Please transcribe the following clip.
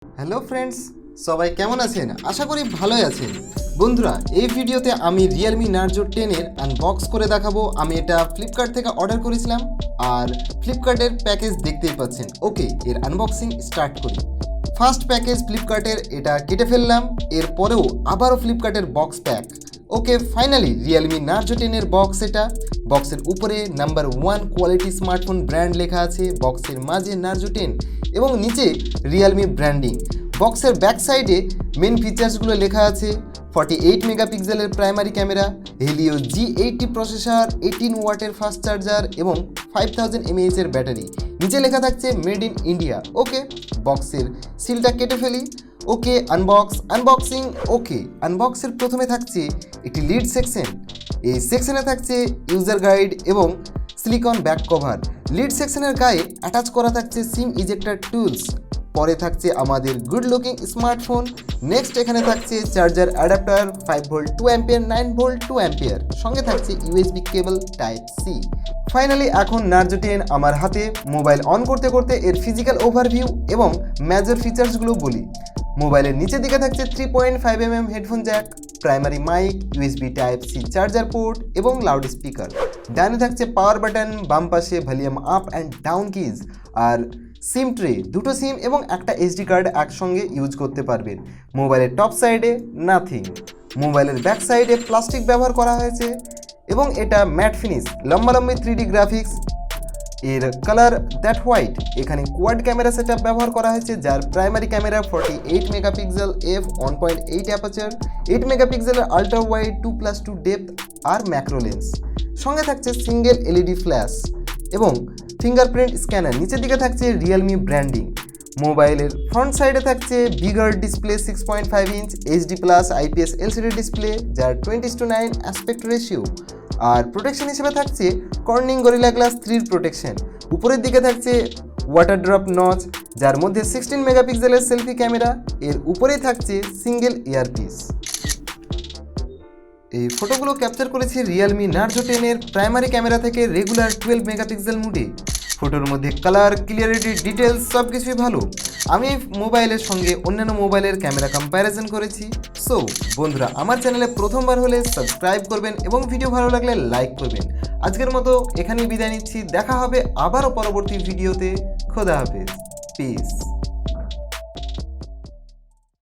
Hello friends, সবাই কেমন আছেন? আশা করি ভালোই আছেন। বন্ধুরা, এই ভিডিওতে আমি Realme Narzo 10 এর আনবক্স করে দেখাবো। আমি এটা ফ্লিপকার্ট থেকে অর্ডার করেছিলাম আর ফ্লিপকার্টের প্যাকেজ দেখতেই পাচ্ছেন। ওকে, এর আনবক্সিং স্টার্ট করি। ফার্স্ট প্যাকেজ ফ্লিপকার্টের, এটা কেটে ফেললাম। এরপরেও আবারও ফ্লিপকার্টের বক্স প্যাক। ওকে, ফাইনালি Realme Narzo 10 এর বক্স এটা। বক্সের উপরে নাম্বার 1 কোয়ালিটি স্মার্টফোন ব্র্যান্ড লেখা আছে, বক্সের মাঝে Narzo 10 এবং নিচে Realme ব্র্যান্ডিং। বক্সের ব্যাক সাইডে মেন ফিচার্সগুলো লেখা আছে। 48 মেগাপিক্সেলের primary camera, Helio G80 processor, 18 ওয়াটের ফাস্ট চার্জার এবং 5000 mAh এর ব্যাটারি। নিচে লেখা থাকছে মেড ইন ইন্ডিয়া। ওকে, বক্সের সিলটা কেটে ফেলি। ওকে, আনবক্সিং। ওকে, আনবক্সের প্রথমে থাকছে একটি লিড সেকশন। এই সেকশনে থাকছে ইউজার গাইড এবং সিলিকন ব্যাক কভার। লিড সেকশনের গায়ে অ্যাটাচ করা থাকছে সিম ইজেক্টর টুলস। পরে থাকছে আমাদের গুড লুকিং স্মার্টফোন। নেক্সট এখানে থাকছে charger adapter 5 volt 2 ampere, 9 volt 2 ampere, সঙ্গে থাকছে USB cable type C. Finally এখন Narzo 10 আমার হাতে। মোবাইল অন করতে করতে এর ফিজিক্যাল ওভারভিউ এবং মেজর ফিচার্সগুলো বলি। মোবাইলের নিচের দিকে থাকছে 3.5mm headphone jack, primary mic, USB type C charger port এবং লাউড স্পিকার। ডানে থাকছে পাওয়ার বাটন, বাম পাশে volume up and down keys আর সিম ট্রে। দুটো সিম এবং একটা এসডি কার্ড একসঙ্গে ইউজ করতে পারবেন। মোবাইলের টপ সাইডে নাথিং। মোবাইলের ব্যাক সাইডে প্লাস্টিক ব্যবহার করা হয়েছে এবং এটা ম্যাট ফিনিশ, লম্বালম্বি 3D গ্রাফিক্স। এর কালার দ্যাট হোয়াইট। এখানে কোয়াড ক্যামেরা সেটআপ ব্যবহার করা হয়েছে, যার primary camera 48 megapixel f 1.8 aperture, 8 মেগাপিক্সেলের আল্ট্রা ওয়াইড 2+2 ডেপথ আর ম্যাক্রো লেন্স। সঙ্গে থাকছে সিঙ্গেল এলইডি ফ্ল্যাশ এবং ফিঙ্গারপ্রিন্ট স্ক্যানার। নিচের দিকে থাকছে রিয়েলমি ব্র্যান্ডিং। মোবাইলের ফ্রন্ট সাইডে থাকছে bigger display 6.5 inch HD plus IPS LCD display, যার 20:9 অ্যাসপেক্ট রেশিও। আর প্রোটেকশন হিসেবে থাকছে কর্নিং গরিলা গ্লাস 3 প্রোটেকশন। উপরের দিকে থাকছে ওয়াটার ড্রপ নচ, যার মধ্যে 16 মেগাপিক্সেলের সেলফি ক্যামেরা। এর উপরেই থাকছে সিঙ্গেল ইয়ারপিস। এই ফটোগুলো ক্যাপচার করেছি Realme Narzo 10 এর প্রাইমারি ক্যামেরা থেকে রেগুলার 12 মেগাপিক্সেল মুডে। ফটোর মধ্যে কালার, ক্লিয়ারিটি, ডিটেলস সব কিছুই ভালো। আমি মোবাইলের সঙ্গে অন্যান্য মোবাইলের ক্যামেরা কম্প্যারিজন করেছি। সো বন্ধুরা, আমার চ্যানেলে প্রথমবার হলে সাবস্ক্রাইব করবেন এবং ভিডিও ভালো লাগলে লাইক করবেন। আজকের মতো এখানেই বিদায় নিচ্ছি। দেখা হবে আবারও পরবর্তী ভিডিওতে। খোদা হাফেজ, পিস।